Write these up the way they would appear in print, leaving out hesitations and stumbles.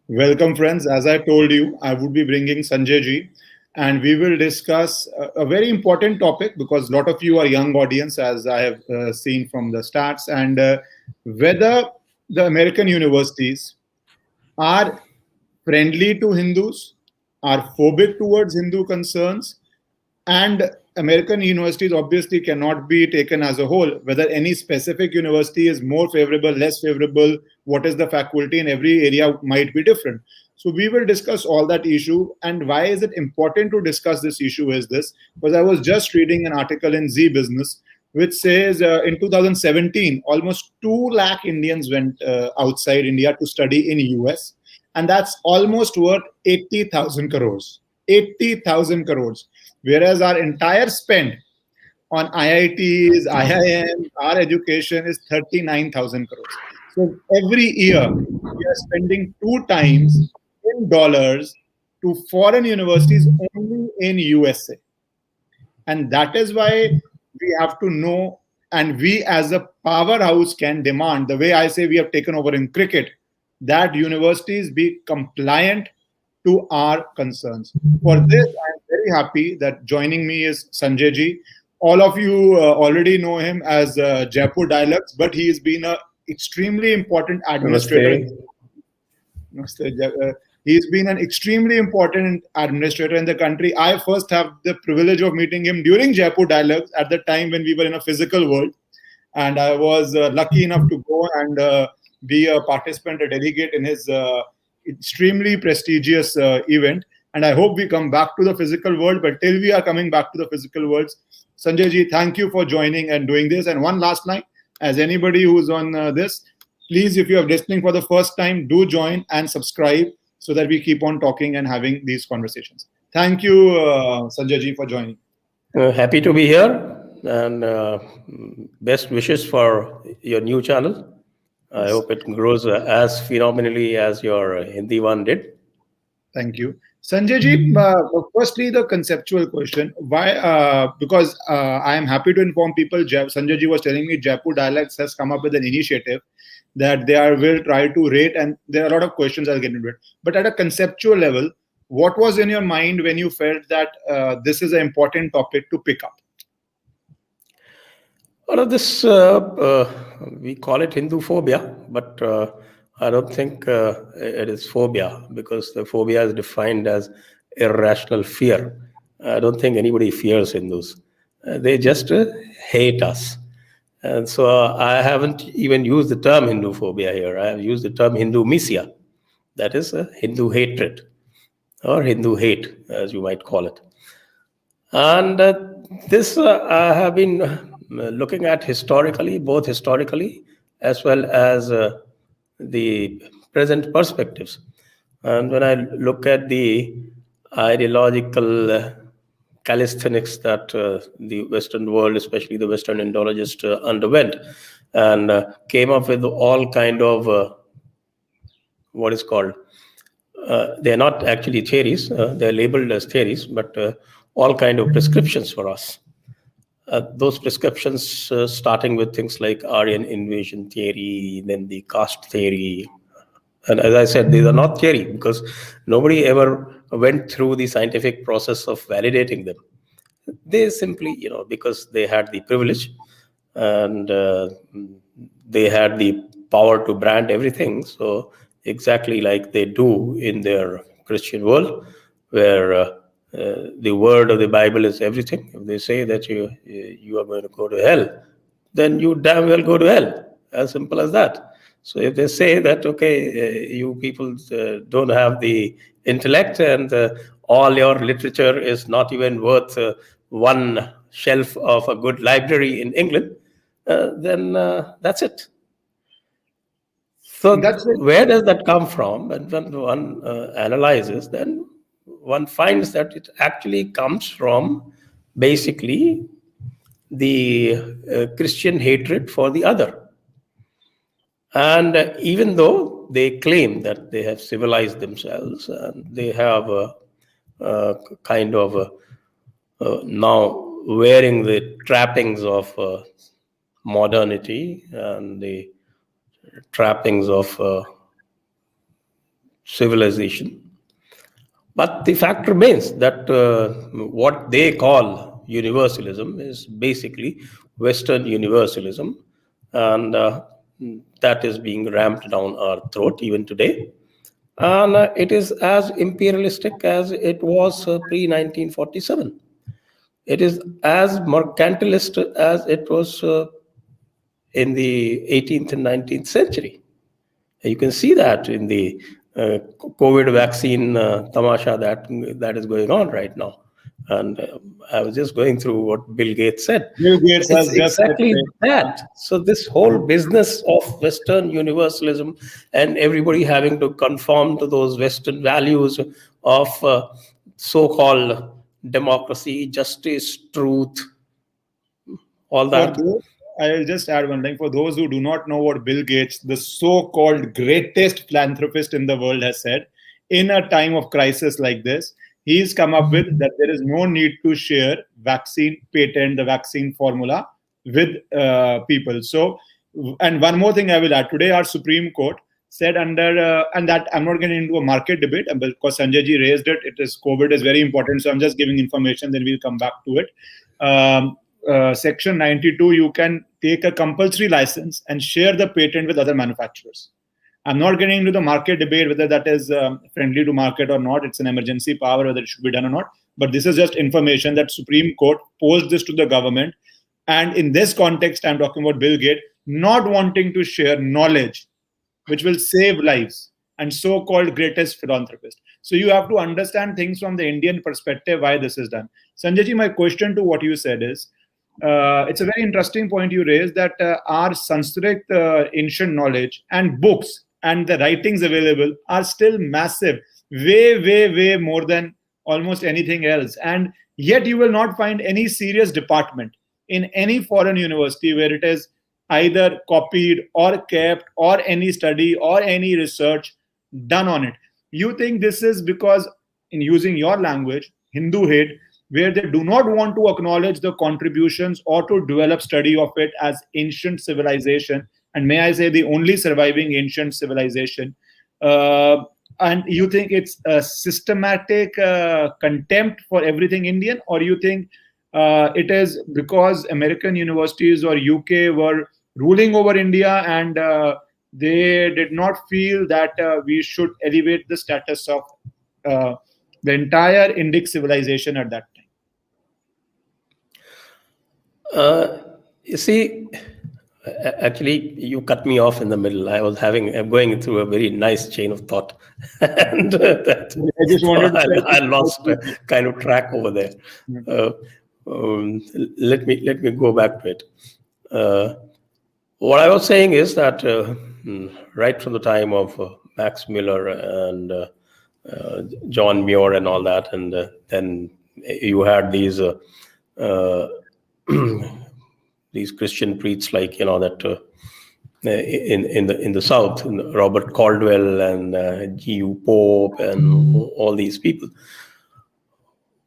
Welcome, friends. As I told you, I would be bringing Sanjay ji, and we will discuss a very important topic because a lot of you are young audience, as I have seen from the stats, and whether the American universities are friendly to Hindus, are phobic towards Hindu concerns, and American universities obviously cannot be taken as a whole. Whether any specific university is more favorable, less favorable, what is the faculty in every area might be different. So we will discuss all that issue. And why is it important to discuss this issue is this? Because I was just reading an article in Z Business which says in 2017 almost 2 lakh Indians went outside India to study in US, and that's almost worth 80,000 crores. 80,000 crores. Whereas our entire spend on IITs, IIMs, our education is 39,000 crores. So every year we are spending 2 times in dollars to foreign universities only in USA. And that is why we have to know, and we as a powerhouse can demand, the way I say we have taken over in cricket, that universities be compliant to our concerns. For this, I'm very happy that joining me is Sanjay ji. All of you already know him as Jaipur Dialects, but he has been a extremely important administrator. Namaste. He's been an extremely important administrator in the country. I first have the privilege of meeting him during Jaipur Dialogues at the time when we were in a physical world. And I was lucky enough to go and be a participant, a delegate in his extremely prestigious event. And I hope we come back to the physical world. But till we are coming back to the physical worlds, Sanjay ji, thank you for joining and doing this. And one last line, as anybody who's on this, please, if you are listening for the first time, do join and subscribe so that we keep on talking and having these conversations. Thank you, Sanjay ji, for joining. Happy to be here, and best wishes for your new channel. I hope it grows as phenomenally as your Hindi one did. Thank you. Sanjay ji, firstly, the conceptual question. Why? Because I am happy to inform people, Sanjay ji was telling me Jaipur Dialects has come up with an initiative that will try to rate, and there are a lot of questions I'll get into it. But at a conceptual level, what was in your mind when you felt that this is an important topic to pick up? Well, this, we call it Hindu phobia, but I don't think it is phobia, because the phobia is defined as irrational fear. I don't think anybody fears Hindus. They just hate us. And so I haven't even used the term Hindu phobia here. I have used the term Hindu misia. That is Hindu hatred, or Hindu hate, as you might call it. And this I have been looking at historically, both historically as well as the present perspectives. And when I look at the ideological calisthenics that the Western world, especially the Western Indologists, underwent, and came up with all kind of what is called, they're not actually theories, they're labeled as theories, but all kind of prescriptions for us. Those prescriptions starting with things like Aryan invasion theory, then the caste theory. And as I said, these are not theory because nobody ever went through the scientific process of validating them. They simply, because they had the privilege and they had the power to brand everything. So exactly like they do in their Christian world, where the word of the Bible is everything. If they say that you are going to go to hell, then you damn well go to hell. As simple as that. So if they say that, okay, you people don't have the intellect and all your literature is not even worth one shelf of a good library in England, then that's it. So where does that come from? And when one analyzes, then one finds that it actually comes from basically the Christian hatred for the other. And even though they claim that they have civilized themselves and they have kind of now wearing the trappings of modernity and the trappings of civilization. But the fact remains that what they call universalism is basically Western universalism, and that is being rammed down our throat even today. And it is as imperialistic as it was pre 1947. It is as mercantilist as it was in the 18th and 19th century. You can see that in the COVID vaccine tamasha that is going on right now. And I was just going through what Bill Gates said. Bill Gates It's has just said exactly it. that. So this whole business of Western universalism and everybody having to conform to those Western values of so-called democracy, justice, truth, all For that. those, I'll just add one thing. For those who do not know what Bill Gates, the so-called greatest philanthropist in the world, has said, in a time of crisis like this, he's come up with that there is no need to share vaccine patent, the vaccine formula with people. So, and one more thing I will add. Today, our Supreme Court said under, and that I'm not getting into a market debate because Sanjay ji raised it. It is COVID is very important. So I'm just giving information. Then we'll come back to it. Section 92, you can take a compulsory license and share the patent with other manufacturers. I'm not getting into the market debate whether that is friendly to market or not. It's an emergency power, whether it should be done or not. But this is just information that Supreme Court posed this to the government. And in this context, I'm talking about Bill Gates not wanting to share knowledge, which will save lives, and so-called greatest philanthropist. So you have to understand things from the Indian perspective, why this is done. Sanjay ji, my question to what you said is, it's a very interesting point you raised that our Sanskrit ancient knowledge and books and the writings available are still massive, way more than almost anything else. And yet you will not find any serious department in any foreign university where it is either copied or kept or any study or any research done on it. You think this is because, in using your language, Hindu hate, where they do not want to acknowledge the contributions or to develop study of it as ancient civilization, and may I say the only surviving ancient civilization, and you think it's a systematic contempt for everything Indian, or you think it is because American universities or UK were ruling over India and they did not feel that we should elevate the status of the entire Indic civilization at that time? You see, actually, you cut me off in the middle. I'm going through a very nice chain of thought, and I just wanted to I lost kind of track over there. Let me go back to it. What I was saying is that right from the time of Max Muller and John Muir and all that, and then you had these these Christian priests like that in the South, Robert Caldwell and G.U. Pope and all these people.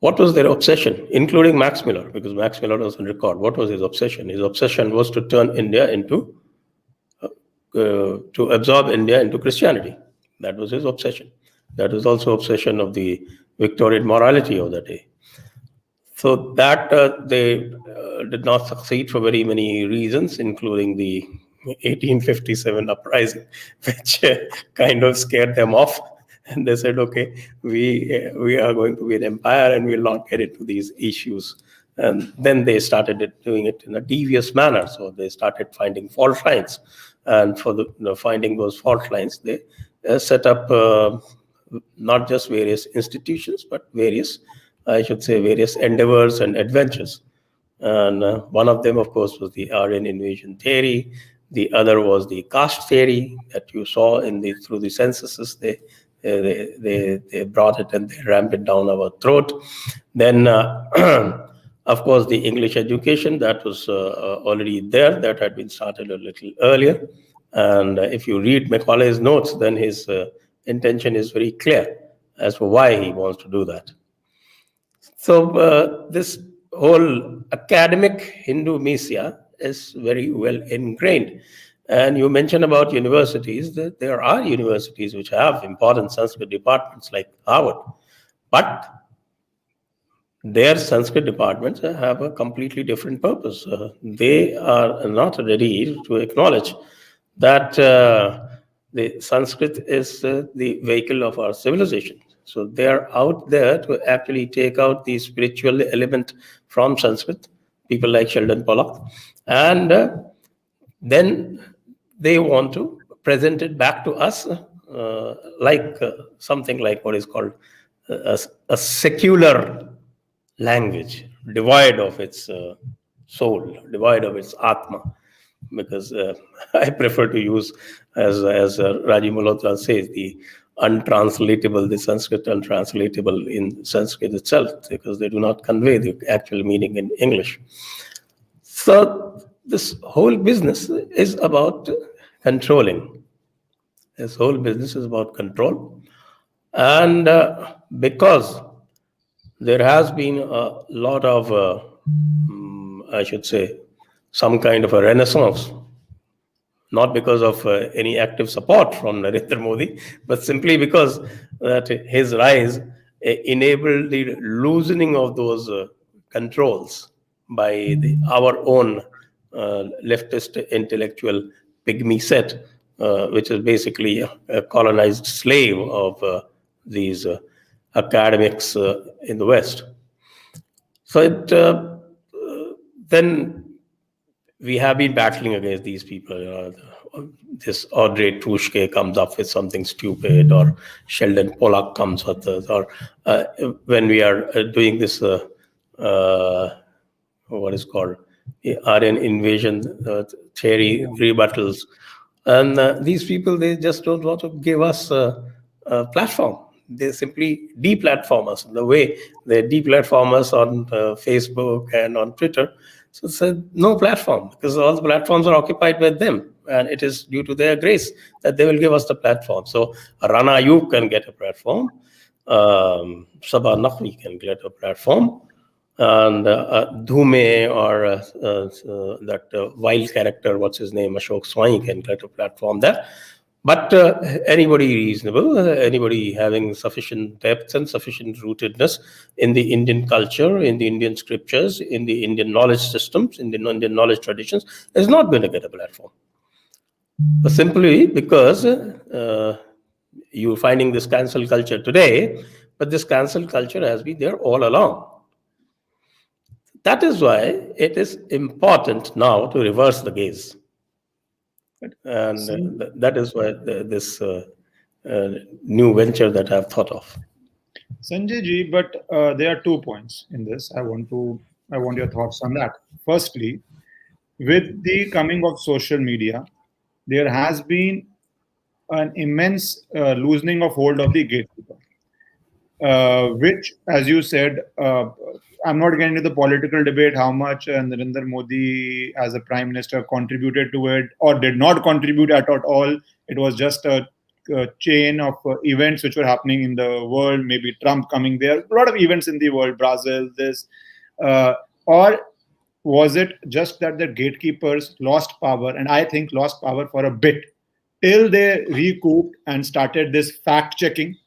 What was their obsession, including Max Muller? Because Max Muller doesn't record. What was his obsession? His obsession was to turn India into, to absorb India into Christianity. That was his obsession. That was also obsession of the Victorian morality of the day. So that they did not succeed for very many reasons, including the 1857 uprising, which kind of scared them off. And they said, okay, we are going to be an empire and we'll not get into these issues. And then they started doing it in a devious manner. So they started finding fault lines. And for finding those fault lines, they set up not just various institutions, but various endeavors and adventures. And one of them, of course, was the Aryan invasion theory. The other was the caste theory that you saw through the censuses. They brought it and they rammed it down our throat. Then, of course, the English education that was already there, that had been started a little earlier. And if you read Macaulay's notes, then his intention is very clear as to why he wants to do that. So this whole academic Hindu messiah is very well ingrained. And you mentioned about universities, that there are universities which have important Sanskrit departments like Harvard, but their Sanskrit departments have a completely different purpose. They are not ready to acknowledge that the Sanskrit is the vehicle of our civilization. So they are out there to actually take out the spiritual element from Sanskrit, people like Sheldon Pollock, and then they want to present it back to us like something like what is called a secular language, devoid of its soul, devoid of its atma. Because I prefer to use, as Raji Malhotra says, the untranslatable, the Sanskrit untranslatable in Sanskrit itself, because they do not convey the actual meaning in English. So this whole business is about controlling. This whole business is about control. And because there has been a lot of, I should say, some kind of a renaissance, not because of any active support from Narendra Modi, but simply because that his rise enabled the loosening of those controls by our own leftist intellectual pygmy set, which is basically a colonized slave of these academics in the West. So then we have been battling against these people. This Audrey Trushke comes up with something stupid, or Sheldon Pollock comes with this, or when we are doing this, what is called Aryan invasion theory rebuttals, and these people, they just don't want to give us a platform. They simply deplatform us the way they deplatform us on Facebook and on Twitter. So it's no platform, because all the platforms are occupied by them, and it is due to their grace that they will give us the platform. So Rana Ayub can get a platform, Sabah Naqvi can get a platform, and Dhume, or that wild character, what's his name, Ashok Swamy, can get a platform there. But anybody reasonable, anybody having sufficient depth and sufficient rootedness in the Indian culture, in the Indian scriptures, in the Indian knowledge systems, in the Indian knowledge traditions, is not going to get a platform. Simply because you're finding this cancel culture today, but this cancel culture has been there all along. That is why it is important now to reverse the gaze. And that is why this new venture that I've thought of. Sanjay ji, but there are 2 points in this. I want your thoughts on that. Firstly, with the coming of social media, there has been an immense loosening of hold of the gatekeeper, which, as you said, I'm not getting into the political debate how much Narendra Modi as a prime minister contributed to it or did not contribute at all. It was just a chain of events which were happening in the world, maybe Trump coming there, a lot of events in the world, Brazil, this, or was it just that the gatekeepers lost power, and I think lost power for a bit, till they recouped and started this fact checking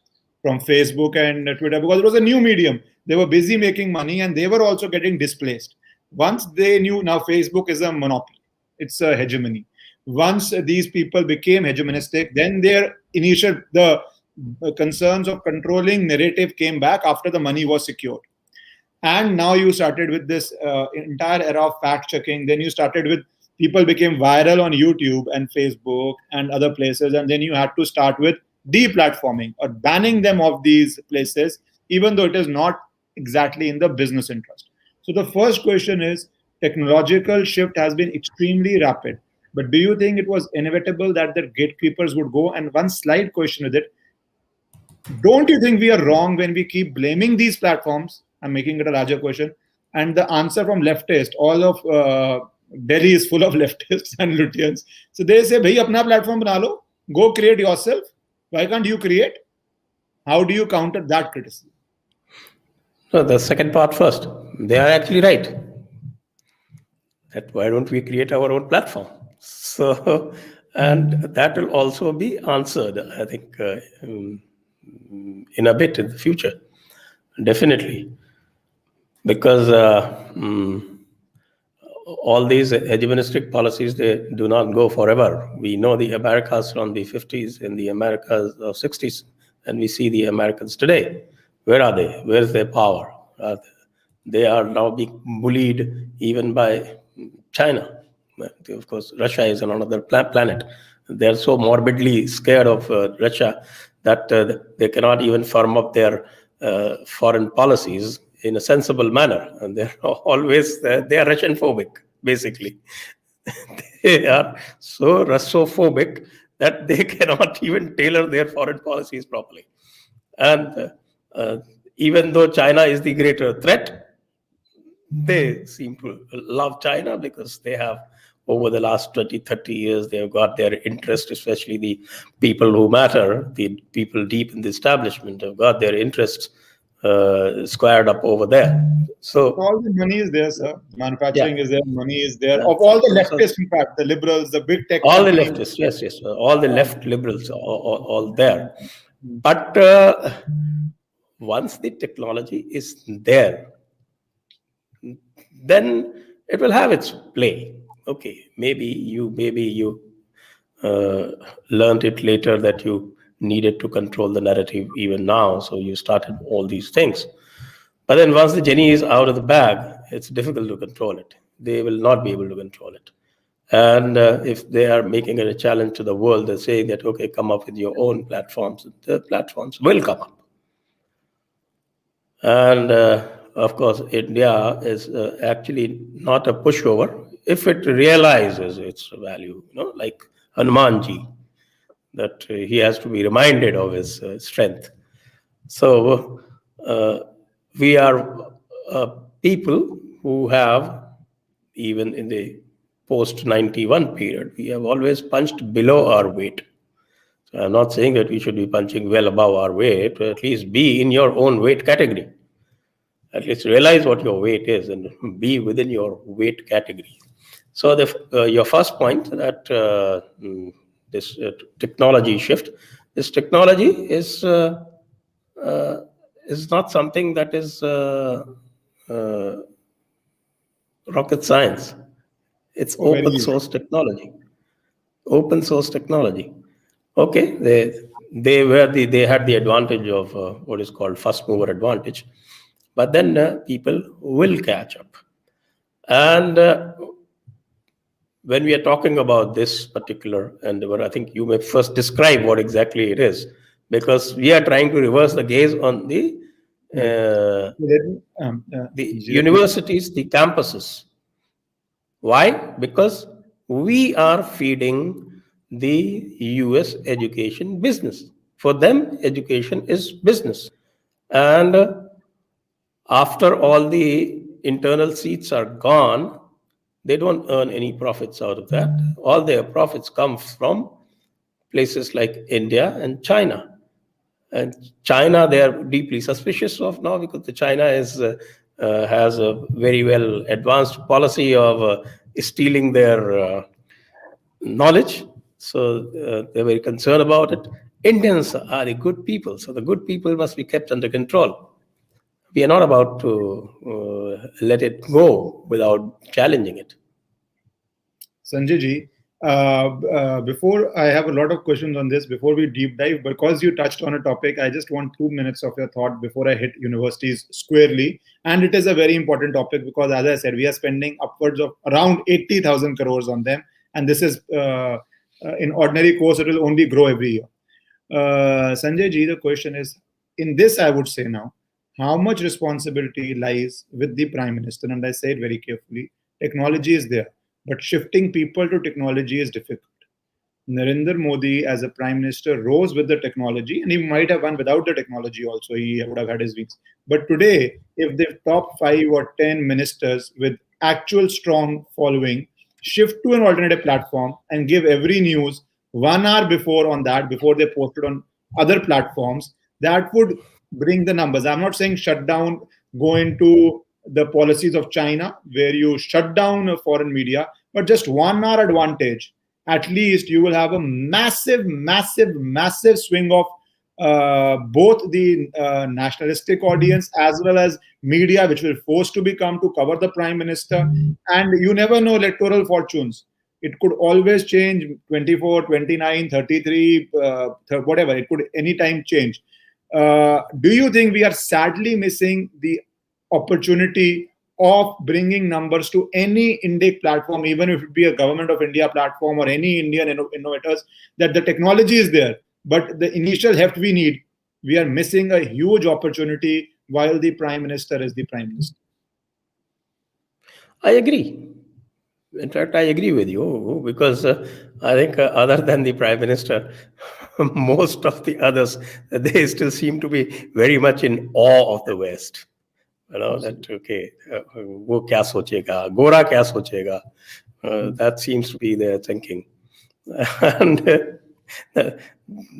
from Facebook and Twitter, because it was a new medium. They were busy making money and they were also getting displaced. Once they knew now Facebook is a monopoly, it's a hegemony. Once these people became hegemonistic, then their initial, the concerns of controlling narrative came back after the money was secured. And now you started with this entire era of fact checking. Then you started with people became viral on YouTube and Facebook and other places. And then you had to start with deplatforming or banning them of these places, even though it is not exactly in the business interest. So the first question is, technological shift has been extremely rapid. But do you think it was inevitable that the gatekeepers would go? And one slight question with it, don't you think we are wrong when we keep blaming these platforms? I'm making it a larger question. And the answer from leftist, all of Delhi is full of leftists and Lutyens. So they say, bhai, apna platform bana lo, go create yourself. Why can't you create? How do you counter that criticism? So the second part first. They are actually right. That why don't we create our own platform? So And that will also be answered, I think, in a bit in the future, definitely. Because all these hegemonistic policies, they do not go forever. We know the Americas from the 50s and the Americas of 60s, and we see the Americans today. Where are they? Where's their power? They are now being bullied even by China. Of course, Russia is on another planet. They are so morbidly scared of Russia that they cannot even firm up their foreign policies in a sensible manner, and they're always they are Russian phobic, basically. They are so Russophobic that they cannot even tailor their foreign policies properly. And even though China is the greater threat, they seem to love China because they have, over the last 20, 30 years, they have got their interest, especially the people who matter, the people deep in the establishment have got their interests squared up over there. So all the money is there, sir. Manufacturing yeah, is there, money is there. Of all the leftists, in fact, the liberals, the big tech all the companies. leftists, yes, all the left liberals, all there. But once the technology is there, then it will have its play. Okay, maybe you learned it later that you needed to control the narrative even now, so you started all these things. But then once the genie is out of the bag, it's difficult to control it. They will not be able to control it. And if they are making it a challenge to the world, they're saying that, okay, come up with your own platforms. The platforms will come up. And of course, India is actually not a pushover if it realizes its value, like Hanumanji, that he has to be reminded of his strength. So we are people who have, even in the post 91 period, we have always punched below our weight. So I'm not saying that we should be punching well above our weight, but at least be in your own weight category. At least realize what your weight is and be within your weight category. So your first point that this technology shift, this technology is not something that is rocket science. It's open source technology. Open source technology. Okay, they had the advantage of what is called first mover advantage, but then people will catch up. And when we are talking about this particular endeavor, I think you may first describe what exactly it is, because we are trying to reverse the gaze on the universities, the campuses. Why? Because we are feeding the US education business. For them, education is business. And after all the internal seats are gone, they don't earn any profits out of that. All their profits come from places like India and China. And China, they are deeply suspicious of now, because the China has a very well advanced policy of stealing their knowledge. So they're very concerned about it. Indians are the good people, so the good people must be kept under control. We are not about to let it go without challenging it. Sanjay ji, before I have a lot of questions on this, before we deep dive, because you touched on a topic, I just want 2 minutes of your thought before I hit universities squarely. And it is a very important topic because, as I said, we are spending upwards of around 80,000 crores on them. And this is, in ordinary course, it will only grow every year. Sanjay ji, the question is, in this, I would say now, how much responsibility lies with the Prime Minister? And I say it very carefully, technology is there, but shifting people to technology is difficult. Narendra Modi, as a Prime Minister, rose with the technology, and he might have won without the technology also. He would have had his wings. But today, if the top 5 or 10 ministers with actual strong following shift to an alternative platform and give every news 1 hour before on that, before they post it on other platforms, that would bring the numbers. I'm not saying shut down, go into the policies of China where you shut down a foreign media, but just 1 hour advantage at least you will have a massive, massive, massive swing of both the nationalistic audience as well as media, which will force to become to cover the prime minister. And you never know electoral fortunes. It could always change 24, 29, 33, whatever. It could anytime change. Do you think we are sadly missing the opportunity of bringing numbers to any Indic platform, even if it be a government of India platform or any Indian innovators, that the technology is there, but the initial heft we are missing a huge opportunity while the prime minister is the prime minister. I agree. In fact, I agree with you because I think other than the prime minister, most of the others, they still seem to be very much in awe of the West. That okay, वो क्या सोचेगा, गोरा क्या सोचेगा, that seems to be their thinking. And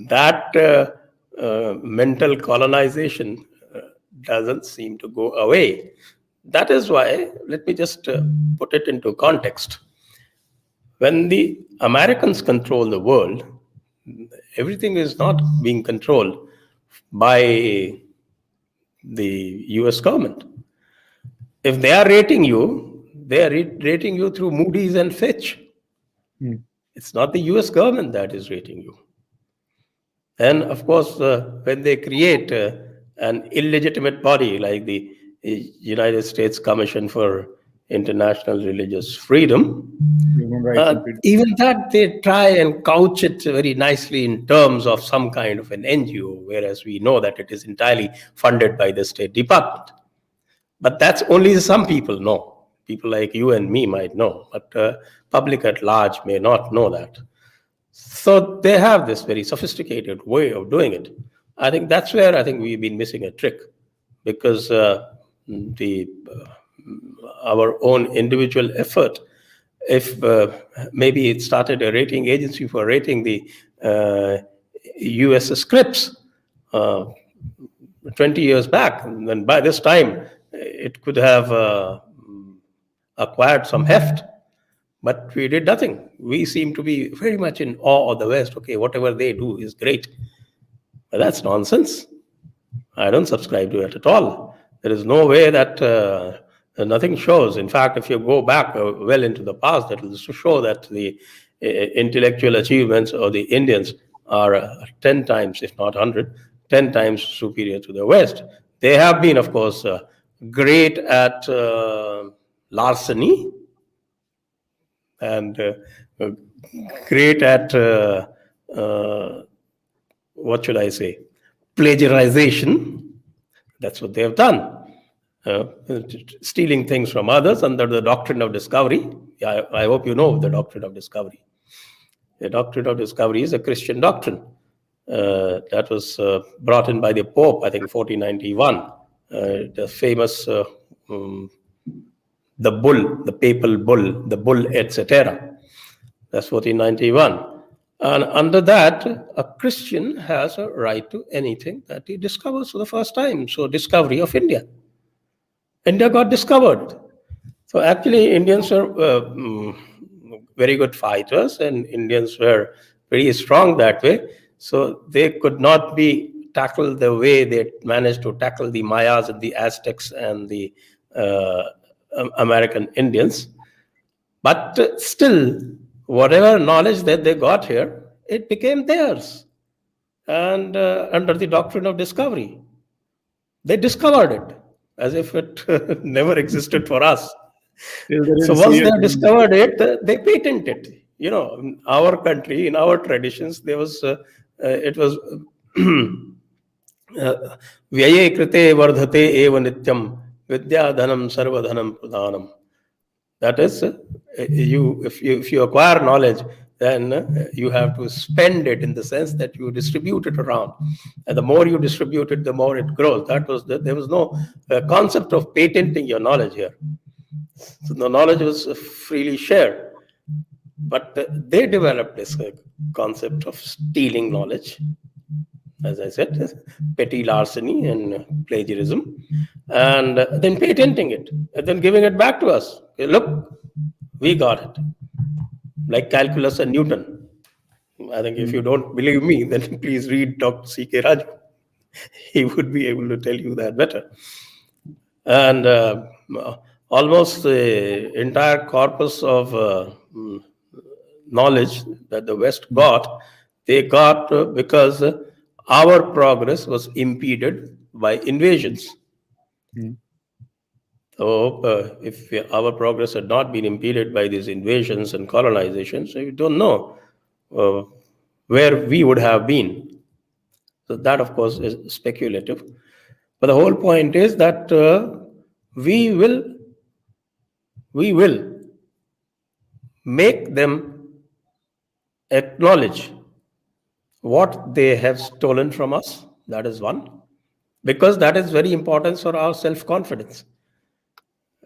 that mental colonization doesn't seem to go away. That is why, let me just put it into context. When the Americans control the world, everything is not being controlled by the US government. If they are rating you, they are rating you through Moody's and Fitch. It's not the US government that is rating you. And of course, when they create an illegitimate body like the United States Commission for International Religious Freedom, even that they try and couch it very nicely in terms of some kind of an NGO, whereas we know that it is entirely funded by the State Department. But that's only some people know. People like you and me might know, but public at large may not know that. So they have this very sophisticated way of doing it. I think that's where I think we've been missing a trick, because our own individual effort, if maybe it started a rating agency for rating the US scripts 20 years back, then by this time it could have acquired some heft. But we did nothing. We seem to be very much in awe of the West. Okay, whatever they do is great. But that's nonsense. I don't subscribe to it at all. There is no way that nothing shows. In fact, if you go back well into the past, that will show that the intellectual achievements of the Indians are 10 times, if not 100, 10 times superior to the West. They have been, of course, great at larceny, and great at, what should I say, plagiarization. That's what they have done. Stealing things from others under the doctrine of discovery. I hope you know the doctrine of discovery. The doctrine of discovery is a Christian doctrine that was brought in by the Pope, I think, 1491. The famous the bull, the papal bull, the bull, etc. That's 1491. And under that, a Christian has a right to anything that he discovers for the first time. So, discovery of India. India got discovered. So, actually, Indians were very good fighters, and Indians were pretty strong that way. So, they could not be tackled the way they managed to tackle the Mayas and the Aztecs and the American Indians. But still, whatever knowledge that they got here, it became theirs. And under the doctrine of discovery, they discovered it as if it never existed for us. So once they discovered it, they patented it. You know, in our country, in our traditions, there was, it was Vyaye krite vardhate eva nityam vidya dhanam sarva dhanam pradhanam. That is, if you acquire knowledge, then you have to spend it in the sense that you distribute it around. And the more you distribute it, the more it grows. There was no concept of patenting your knowledge here. So the knowledge was freely shared. But they developed this concept of stealing knowledge, as I said, petty larceny and plagiarism, and then patenting it, and then giving it back to us. Okay, look, we got it. like calculus and Newton. I think if Mm. you don't believe me, then please read Dr. C.K. Raju. He would be able to tell you that better. And almost the entire corpus of knowledge that the West got, they got because our progress was impeded by invasions. Mm. So, if our progress had not been impeded by these invasions and colonizations, we don't know uh, where we would have been. So, that of course is speculative. But the whole point is that we will we will make them acknowledge what they have stolen from us. That is one, because that is very important for our self confidence.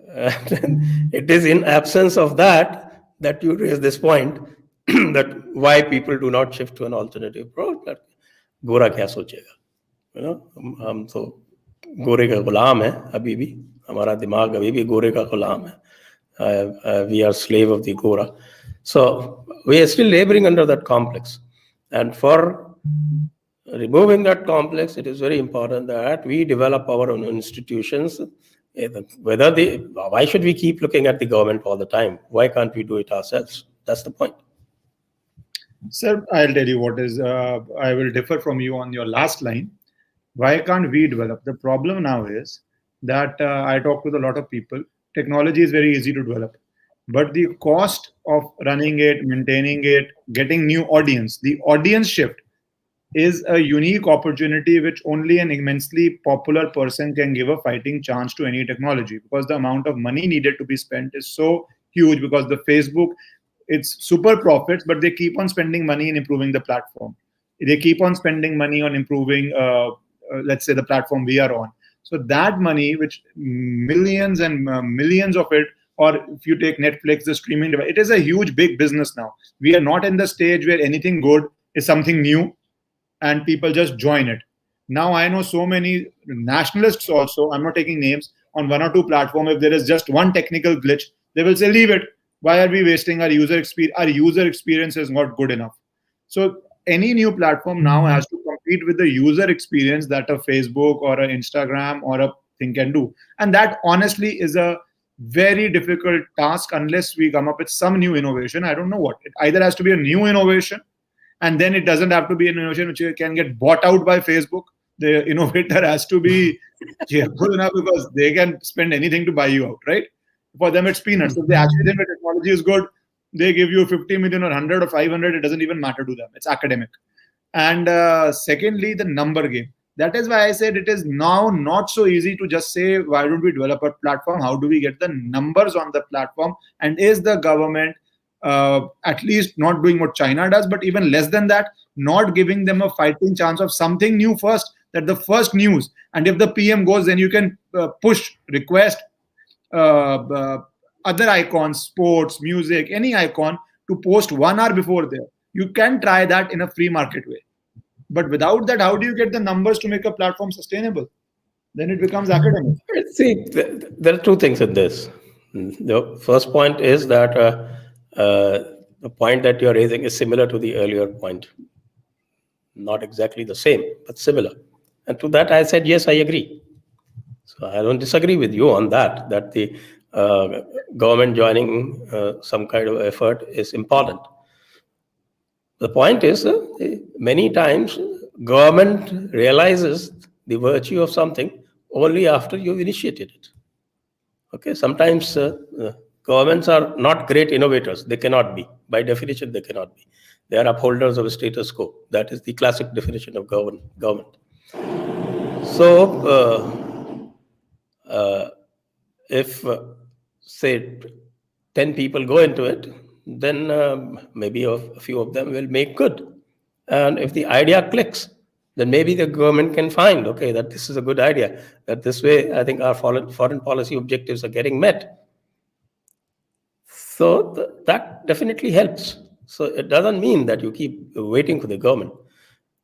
It is in absence of that that you raise this point that why people do not shift to an alternative approach. That गोरा क्या सोचेगा, हम तो गोरे का गुलाम है अभी भी, हमारा दिमाग अभी भी गोरे का गुलाम है. We are slave of the gora. So we are still laboring under that complex, and for removing that complex, it is very important that we develop our own institutions. Whether they, why should we keep looking at the government all the time? Why can't we do it ourselves? That's the point. Sir, I'll tell you what is. I will differ from you on your last line. Why can't we develop? The problem now is that I talk with a lot of people. Technology is very easy to develop, but the cost of running it, maintaining it, getting new audience, the audience shift is a unique opportunity which only an immensely popular person can give a fighting chance to any technology, because the amount of money needed to be spent is so huge. Because the Facebook, it's super profits, but they keep on spending money in improving the platform. They keep on spending money on improving, let's say, the platform we are on. So that money, which millions and millions of it, or if you take Netflix, the streaming device, it is a huge, big business now. We are not in the stage where anything good is something new and people just join it. Now I know so many nationalists also, I'm not taking names, on one or two platform, if there is just one technical glitch, they will say, leave it. Why are we wasting our user experience? Our user experience is not good enough. So any new platform now has to compete with the user experience that a Facebook or an Instagram or a thing can do. And that honestly is a very difficult task unless we come up with some new innovation. I don't know what. It either has to be a new innovation, and then it doesn't have to be an innovation which can get bought out by Facebook. The innovator has to be careful enough, because they can spend anything to buy you out, right? For them, it's peanuts. If they actually think the technology is good, they give you 50 million or 100 or 500. It doesn't even matter to them. It's academic. And secondly, the number game. That is why I said it is now not so easy to just say, why don't we develop a platform? How do we get the numbers on the platform? And is the government at least not doing what China does, but even less than that, not giving them a fighting chance of something new first, that the first news, and if the PM goes, then you can push, request other icons, sports, music, any icon, to post 1 hour before there. You can try that in a free market way. But without that, how do you get the numbers to make a platform sustainable? Then it becomes academic. See, there are two things in this. The first point is that the point that you're raising is similar to the earlier point. Not exactly the same, but similar. And to that, I said, yes, I agree. So I don't disagree with you on that, that the government joining some kind of effort is important. The point is, many times government realizes the virtue of something only after you've initiated it. Okay, sometimes governments are not great innovators. They cannot be. By definition, they cannot be. They are upholders of a status quo. That is the classic definition of government. So, if, say, 10 people go into it, then maybe a few of them will make good. And if the idea clicks, then maybe the government can find, okay, that this is a good idea, that this way I think our foreign policy objectives are getting met. So that definitely helps. So it doesn't mean that you keep waiting for the government.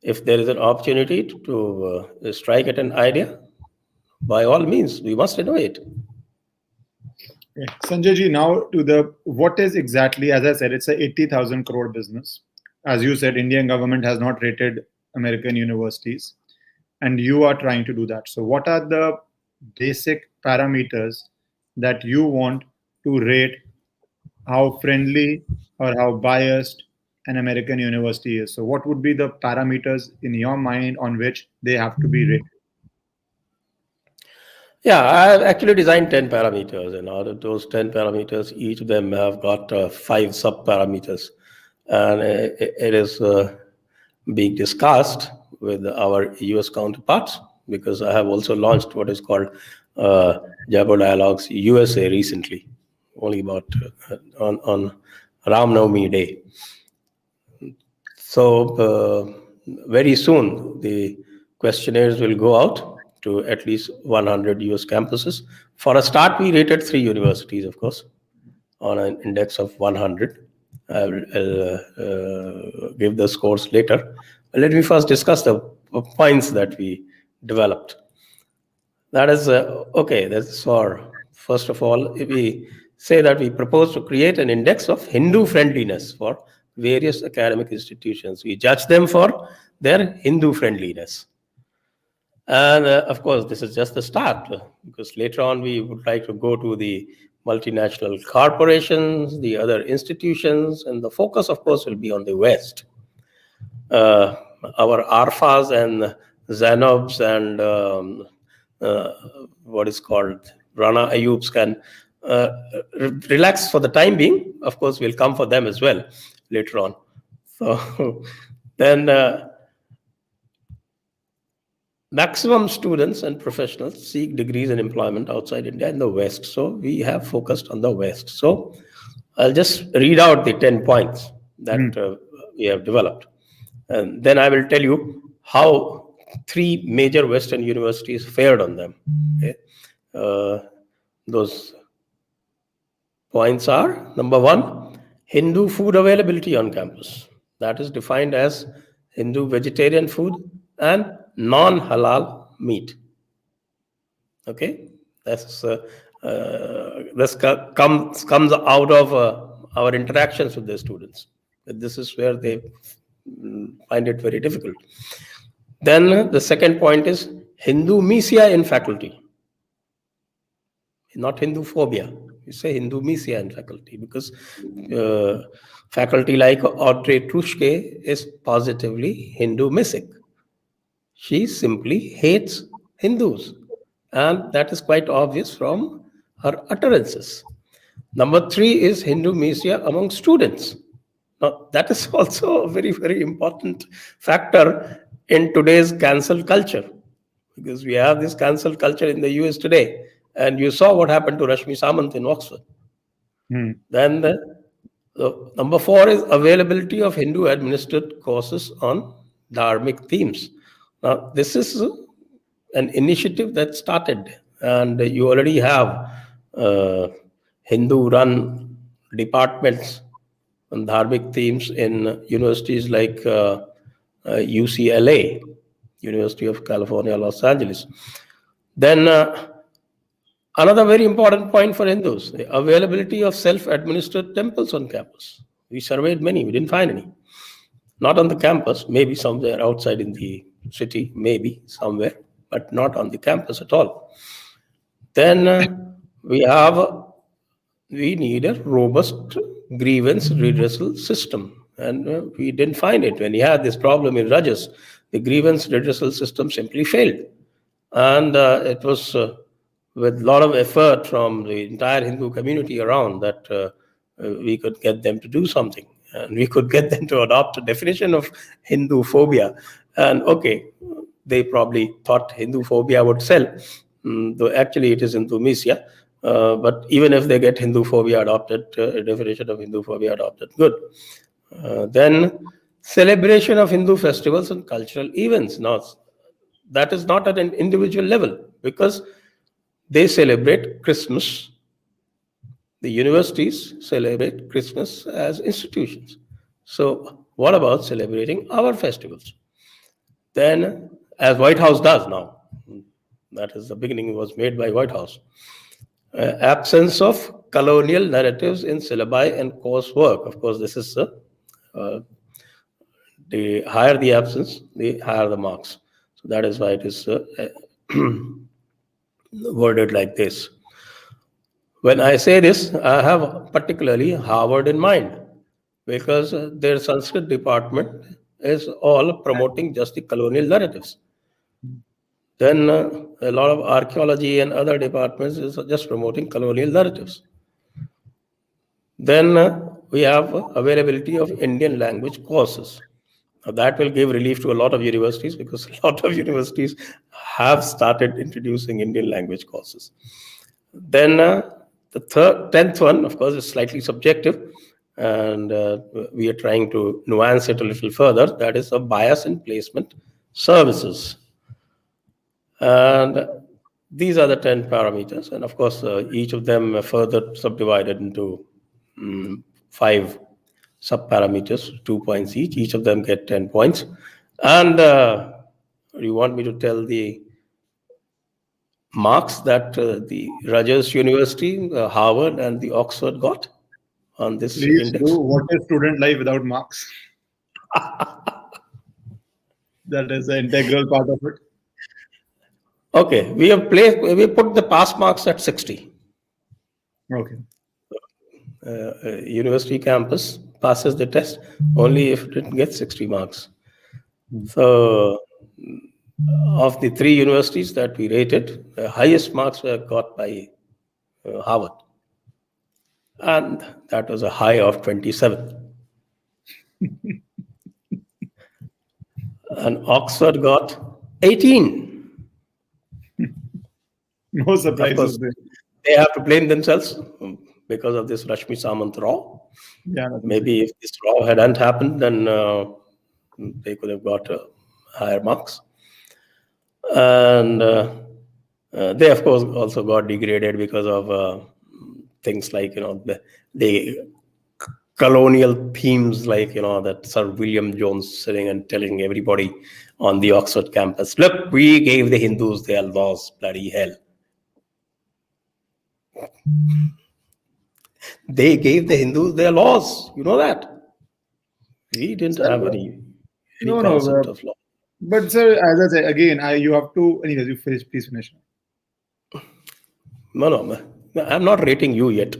If there is an opportunity to strike at an idea, by all means, we must innovate. Yeah. Sanjay ji, now to the what is exactly, as I said, it's a 80,000 crore business. As you said, Indian government has not rated American universities, and you are trying to do that. So, what are the basic parameters that you want to rate how friendly or how biased an American university is? So, what would be the parameters in your mind on which they have to be rated? Yeah, I've actually designed 10 parameters, and out of those 10 parameters, each of them have got five sub-parameters. And it is being discussed with our US counterparts, because I have also launched what is called Jaipur Dialogues USA recently, only about on Ram Navami Day. So very soon, the questionnaires will go out to at least 100 US campuses. For a start, we rated three universities, of course, on an index of 100. I'll give the scores later. Let me first discuss the points that we developed. That is okay. That's for first of all, if we say that we propose to create an index of Hindu friendliness for various academic institutions. We judge them for their Hindu friendliness. And of course, this is just the start, because later on we would like to go to the multinational corporations, the other institutions, and the focus, of course, will be on the West. Uh, our Arfas and Zanobs and uh, what is called Rana Ayubs can relax for the time being. Of course, we'll come for them as well later on. So then maximum students and professionals seek degrees and employment outside India in the West. So we have focused on the West. So I'll just read out the 10 points that we have developed. And then I will tell you how three major Western universities fared on them. Okay? Those points are: number one, Hindu food availability on campus. That is defined as Hindu vegetarian food and non-halal meat. Okay, this comes out of our interactions with the students. This is where they find it very difficult. Then the second point is Hindu misia in faculty, not Hindu phobia. You say Hindu misia in faculty because faculty like Audrey Trushke is positively Hindu misic. She simply hates Hindus, and that is quite obvious from her utterances. Number three is Hindu misia among students. Now, that is also a very, very important factor in today's cancel culture, because we have this cancel culture in the US today. And you saw what happened to Rashmi Samant in Oxford. Then the number four is availability of Hindu administered courses on dharmic themes. Now, this is an initiative that started, and you already have Hindu run departments on dharmic themes in universities like UCLA, University of California, Los Angeles. Then another very important point for Hindus, the availability of self-administered temples on campus. We surveyed many, we didn't find any. Not on the campus, maybe somewhere outside in the city, maybe somewhere, but not on the campus at all. Then we need a robust grievance redressal system, and we didn't find it. When we had this problem in Rajas, the grievance redressal system simply failed. And it was with a lot of effort from the entire Hindu community around that we could get them to do something. And we could get them to adopt a definition of Hindu phobia. And okay, they probably thought Hindu phobia would sell, though actually it is Hindu misia. But even if they get Hindu phobia adopted, a definition of Hindu phobia adopted, good. Then celebration of Hindu festivals and cultural events. Now, that is not at an individual level, because they celebrate Christmas. The universities celebrate Christmas as institutions. So what about celebrating our festivals? Then, as White House does now, that is the beginning was made by White House. Absence of colonial narratives in syllabi and coursework. Of course, this is the higher the absence, the higher the marks. So that is why it is worded like this. When I say this, I have particularly Harvard in mind, because their Sanskrit department is all promoting just the colonial narratives. Then a lot of archaeology and other departments is just promoting colonial narratives. Then we have availability of Indian language courses. Now that will give relief to a lot of universities, because a lot of universities have started introducing Indian language courses. Then the 10th one, of course, is slightly subjective, and we are trying to nuance it a little further. That is a bias in placement services. And these are the 10 parameters. And of course, each of them are further subdivided into 5 sub-parameters, 2 points each. Each of them get 10 points. And you want me to tell the marks that the Rutgers University, Harvard, and the Oxford got on this Please index? do. What is student life without marks? That is an integral part of it. Okay, we put the pass marks at 60. Okay. University campus passes the test only if it gets 60 marks. So, of the 3 universities that we rated, the highest marks were got by Harvard. And that was a high of 27. And Oxford got 18. No surprises there. They have to blame themselves because of this Rashmi Samant Rao. Yeah, Maybe if this Rao hadn't happened, then they could have got higher marks. And they, of course, also got degraded because of things like, the colonial themes, like, that Sir William Jones sitting and telling everybody on the Oxford campus, look, we gave the Hindus their laws, bloody hell. They gave the Hindus their laws. You know that? We didn't have any concept of law. But sir, as I say again, you have to. Anyways, you finish. Please finish. No, I'm not rating you yet.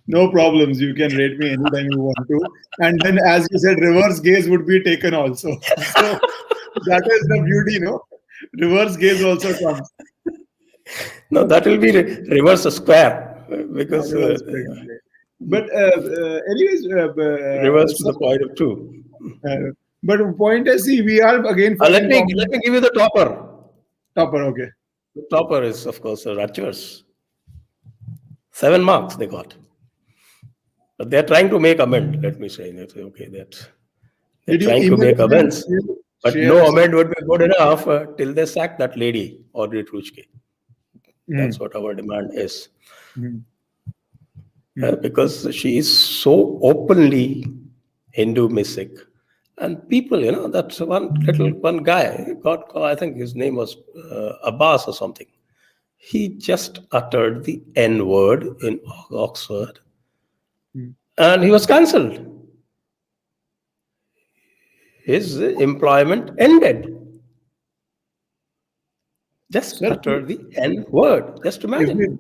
No problems. You can rate me anytime you want to. And then, as you said, reverse gaze would be taken also. So that is the beauty, no? Reverse gaze also comes. No, that will be reverse square, because. But anyways, reverse to the point of 2. But point is, see, we are again. Let me give you the topper. Topper, okay. The topper is, of course, Rutgers. 7 marks they got. But they're trying to make amend, let me say. Okay, they're trying to make amends. But no amend would be good enough till they sack that lady, Audrey Truchke. That's what our demand is. Because she is so openly Hindu mystic. And people, that's one guy, I think his name was Abbas or something. He just uttered the N word in Oxford. And he was cancelled. His employment ended. Just utter the N word. Just imagine.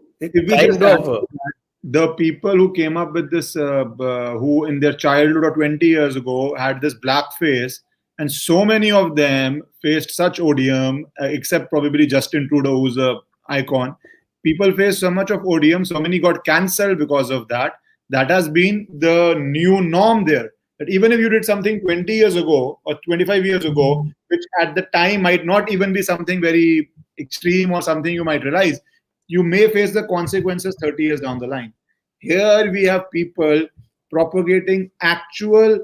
The people who came up with this, who in their childhood or 20 years ago had this black face, and so many of them faced such odium, except probably Justin Trudeau, who's an icon. People faced so much of odium, so many got cancelled because of that. That has been the new norm there. That even if you did something 20 years ago or 25 years ago, which at the time might not even be something very extreme or something you might realize, you may face the consequences 30 years down the line. Here we have people propagating actual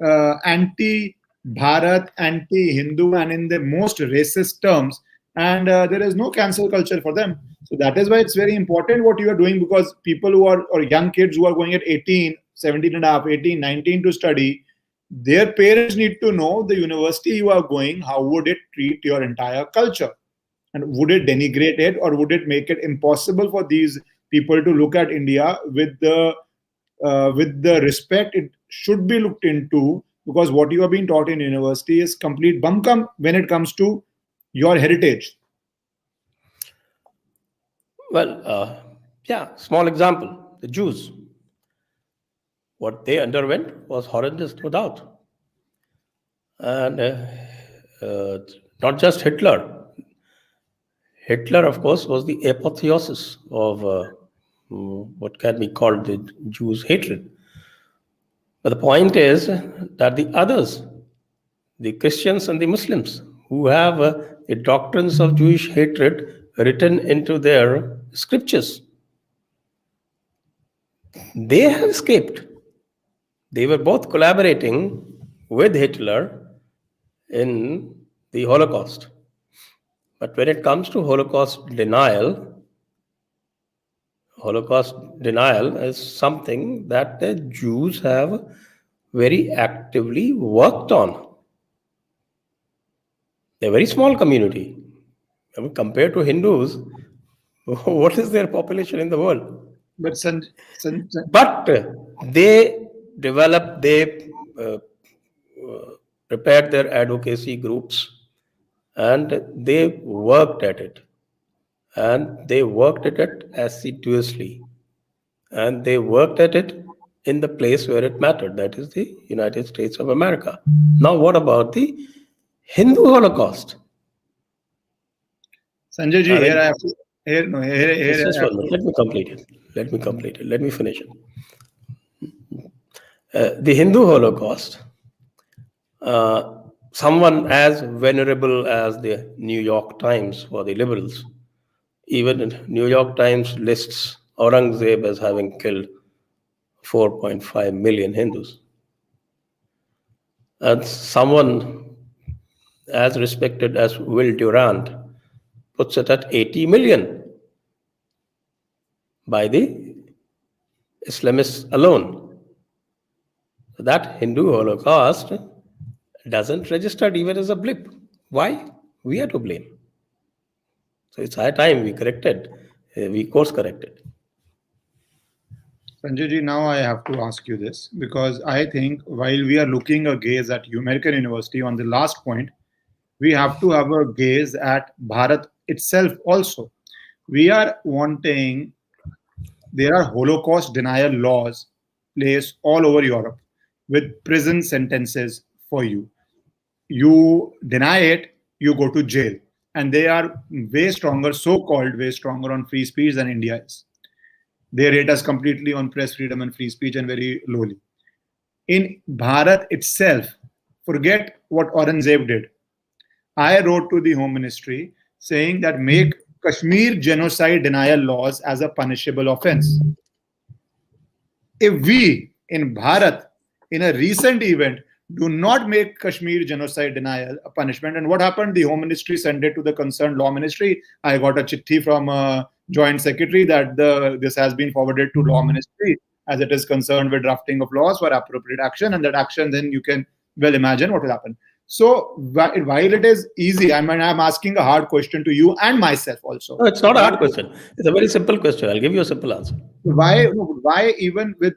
anti-Bharat, anti-Hindu, and in the most racist terms, and there is no cancel culture for them. So that is why it's very important what you are doing, because people who are, or young kids who are going at 18, 17 and a half, 18, 19 to study, their parents need to know the university you are going, how would it treat your entire culture? And would it denigrate it, or would it make it impossible for these people to look at India with the respect it should be looked into? Because what you are being taught in university is complete bumkum when it comes to your heritage. Well, yeah, small example, the Jews. What they underwent was horrendous, no doubt. And not just Hitler. Hitler, of course, was the apotheosis of what can be called the Jews' hatred. But the point is that the others, the Christians and the Muslims, who have the doctrines of Jewish hatred written into their scriptures, they have escaped. They were both collaborating with Hitler in the Holocaust. But when it comes to Holocaust denial is something that the Jews have very actively worked on. They're a very small community. I mean, compared to Hindus, what is their population in the world? But But they developed, they prepared their advocacy groups, and they worked at it. And they worked at it assiduously. And they worked at it in the place where it mattered, that is the United States of America. Now, what about the Hindu Holocaust? Sanjay ji, I mean, here I have to. Here, no, here just I have one minute. to. Let me complete it. Let me finish it. The Hindu Holocaust, someone as venerable as the New York Times for the liberals, even New York Times lists Aurangzeb as having killed 4.5 million Hindus. And someone as respected as Will Durant puts it at 80 million by the Islamists alone. That Hindu Holocaust doesn't register even as a blip. Why? We are to blame. So it's high time we course corrected. Sanjay ji, now I have to ask you this, because I think while we are looking a gaze at American University on the last point, we have to have a gaze at Bharat itself also. We are wanting, there are Holocaust denial laws placed all over Europe with prison sentences for you. You deny it, you go to jail. And they are way stronger, so called way stronger on free speech than India is. They rate us completely on press freedom and free speech and very lowly. In Bharat itself, forget what Aurangzeb did. I wrote to the Home Ministry saying that make Kashmir genocide denial laws as a punishable offense. If we in Bharat, in a recent event, do not make Kashmir genocide denial a punishment, and what happened? The Home Ministry sent it to the concerned law ministry. I got a chitti from a joint secretary that this has been forwarded to law ministry as it is concerned with drafting of laws for appropriate action, and that action then you can well imagine what will happen. So while it is easy, I'm asking a hard question to you and myself also. No, it's not a hard question. It's a very simple question. I'll give you a simple answer. Why even with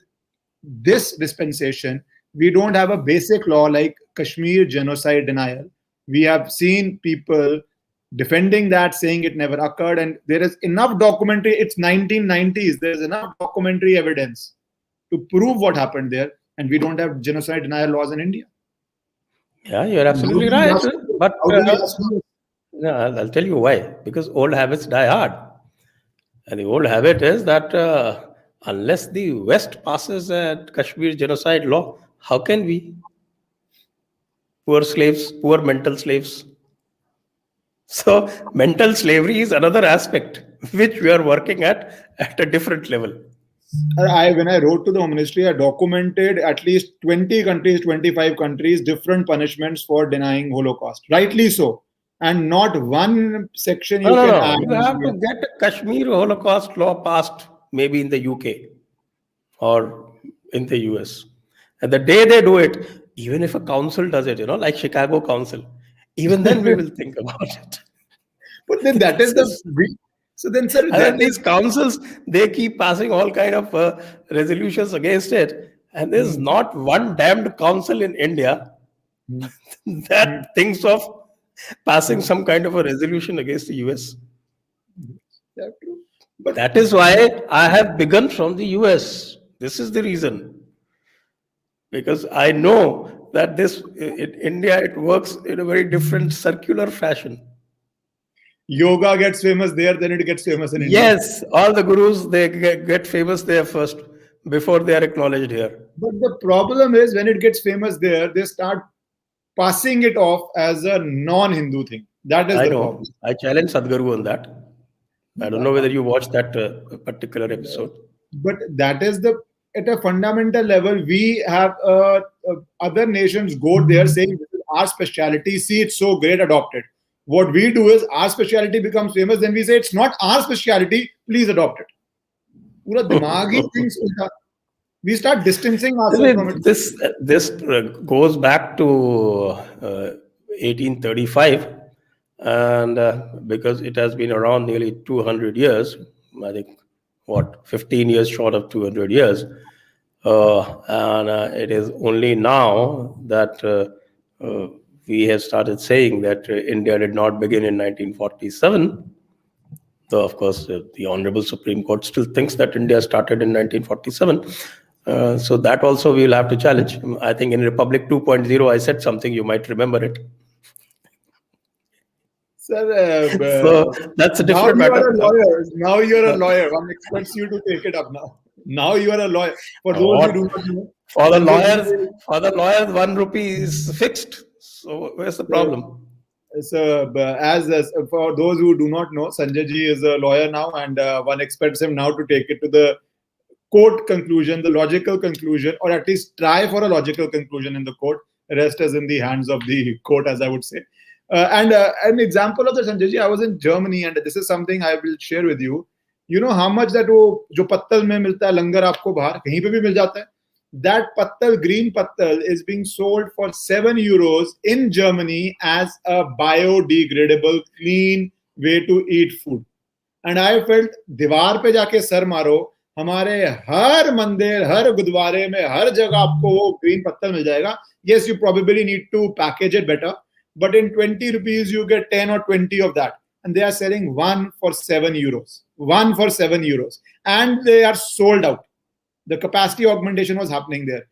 this dispensation, we don't have a basic law like Kashmir genocide denial? We have seen people defending that, saying it never occurred, and there is enough documentary. It's 1990s. There is enough documentary evidence to prove what happened there, and we don't have genocide denial laws in India. Yeah, you're absolutely right. But I'll tell you why. Because old habits die hard. And the old habit is that unless the West passes a Kashmir genocide law, how can we? Poor slaves, poor mental slaves. So mental slavery is another aspect which we are working at a different level. When I wrote to the Home Ministry, I documented at least 20 countries, 25 countries, different punishments for denying Holocaust. Rightly so. And not one section you can add. You have to get a Kashmir Holocaust law passed maybe in the UK or in the US. And the day they do it, even if a council does it, like Chicago Council, even then we will think about it. But then that is the so then, sir, And that then is these councils, they keep passing all kind of resolutions against it. And there's Hmm, not one damned council in India hmm, hmm, that thinks of passing hmm. some kind of a resolution against the US. Yeah, true. But That is why I have begun from the US. This is the reason. Because I know that this in India it works in a very different circular fashion. yoga gets famous there, then it gets famous in India. Yes, all the gurus they get famous there first before they are acknowledged here. But the problem is when it gets famous there, they start passing it off as a non-Hindu thing. That is I the problem. know. I challenge Sadhguru on that. I don't Uh, know whether you watched that particular episode. but that is the at a fundamental level we have other nations go there saying this is our specialty, see it's so great, adopt it. What we do is our specialty becomes famous, then we say it's not our specialty, please adopt it. Pura dimag hi thinks ulta. We start distancing ourselves from it. This goes back to 1835, and because it has been around nearly 200 years, I think, what, 15 years short of 200 years, and it is only now that we have started saying that India did not begin in 1947. Though, of course, the Honorable Supreme Court still thinks that India started in 1947. So that also we will have to challenge. I think in Republic 2.0, I said something, you might remember it. Sir, So that's a now different you matter. are a lawyer. Now you are a lawyer. One expects you to take it up now. Now you are a lawyer. For those who do What? not know, For the Sanjay lawyers, ji for the lawyers, 1 rupee is fixed. So where's the is problem? so, as for those who do not know, Sanjay ji is a lawyer now, and one expects him now to take it to the court conclusion, the logical conclusion, or at least try for a logical conclusion in the court. Rest is in the hands of the court, as I would say. And an example of the Sanjay ji, I was in Germany, and this is something I will share with you. You know how much that वो जो पत्तल में मिलता है लंगर आपको बाहर कहीं पे भी मिल जाता है. That pattal, green pattal, is being sold for 7 euros in Germany as a biodegradable, clean way to eat food. And I felt दीवार पे जाके सर मारो, हमारे हर मंदिर, हर गुरुद्वारे में, हर जगह आपको वो ग्रीन पत्तल मिल जाएगा. Yes, you probably need to package it better, but in 20 rupees you get 10 or 20 of that, and they are selling one for 7 euros, one for 7 euros, and they are sold out. The capacity augmentation was happening there.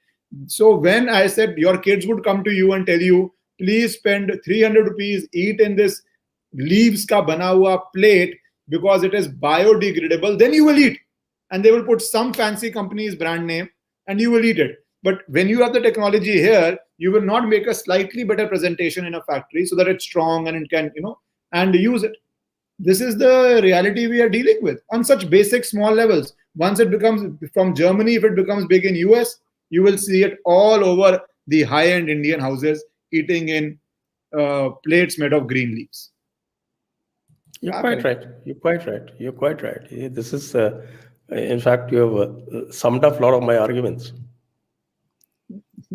So when I said your kids would come to you and tell you, please spend 300 rupees, eat in this leaves ka bana hua plate because it is biodegradable, then you will eat. And they will put some fancy company's brand name and you will eat it. But when you have the technology here, you will not make a slightly better presentation in a factory so that it's strong and it can, and use it. This is the reality we are dealing with on such basic small levels. Once it becomes from Germany, if it becomes big in US, you will see it all over the high-end Indian houses eating in plates made of green leaves. You're quite right. You're quite right. You're quite right. This is, in fact, you have summed up a lot of my arguments.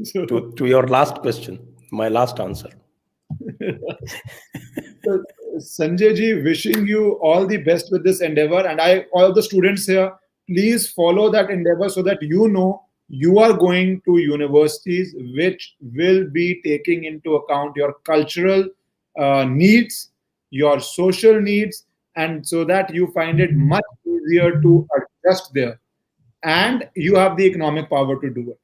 So, To your last question, my last answer. so, Sanjay ji, wishing you all the best with this endeavor, and all the students here, please follow that endeavor so that you are going to universities which will be taking into account your cultural needs, your social needs, and so that you find it much easier to adjust there, and you have the economic power to do it.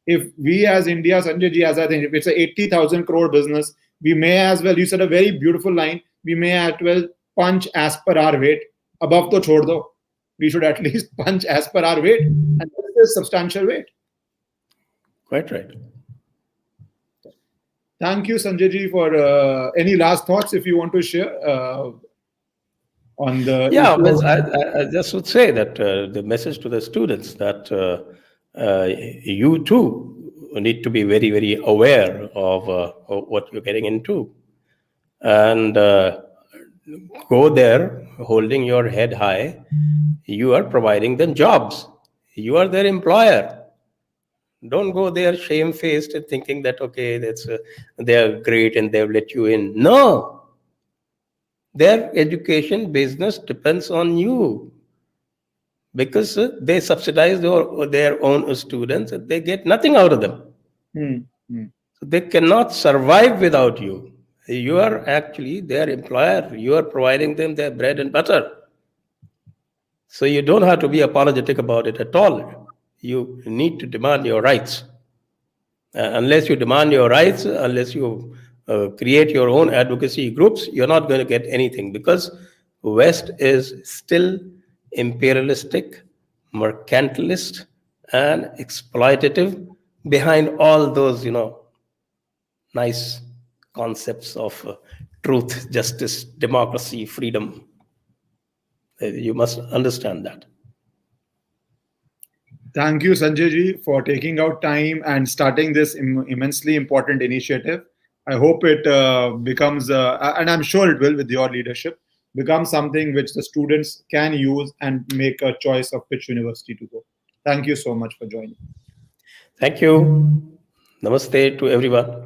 If we as India, Sanjay ji, as I think, if it's a 80,000 crore business, we may as well, you said a very beautiful line, we may as well punch as per our weight. Above to chhod do. We should at least punch as per our weight. And this is substantial weight. Quite right. Thank you, Sanjay ji, for any last thoughts if you want to share on the Yeah, issue. I just would say that the message to the students that you too need to be very, very aware of what you're getting into, and go there holding your head high. You are providing them jobs. You are their employer. Don't go there shamefaced and thinking that okay, they are great and they've let you in. No, Their education business depends on you because they subsidize their own students and they get nothing out of them. Hmm. Hmm. So they cannot survive without you. You are actually their employer. You are providing them their bread and butter. So you don't have to be apologetic about it at all. You need to demand your rights. Unless you demand your rights, unless you create your own advocacy groups, you're not going to get anything because West is still imperialistic, mercantilist, and exploitative behind all those, nice concepts of truth, justice, democracy, freedom. You must understand that. Thank you, Sanjay ji, for taking out time and starting this immensely important initiative. I hope it becomes, and I'm sure it will, with your leadership, become something which the students can use and make a choice of which university to go. Thank you so much for joining. Thank you. Namaste to everyone.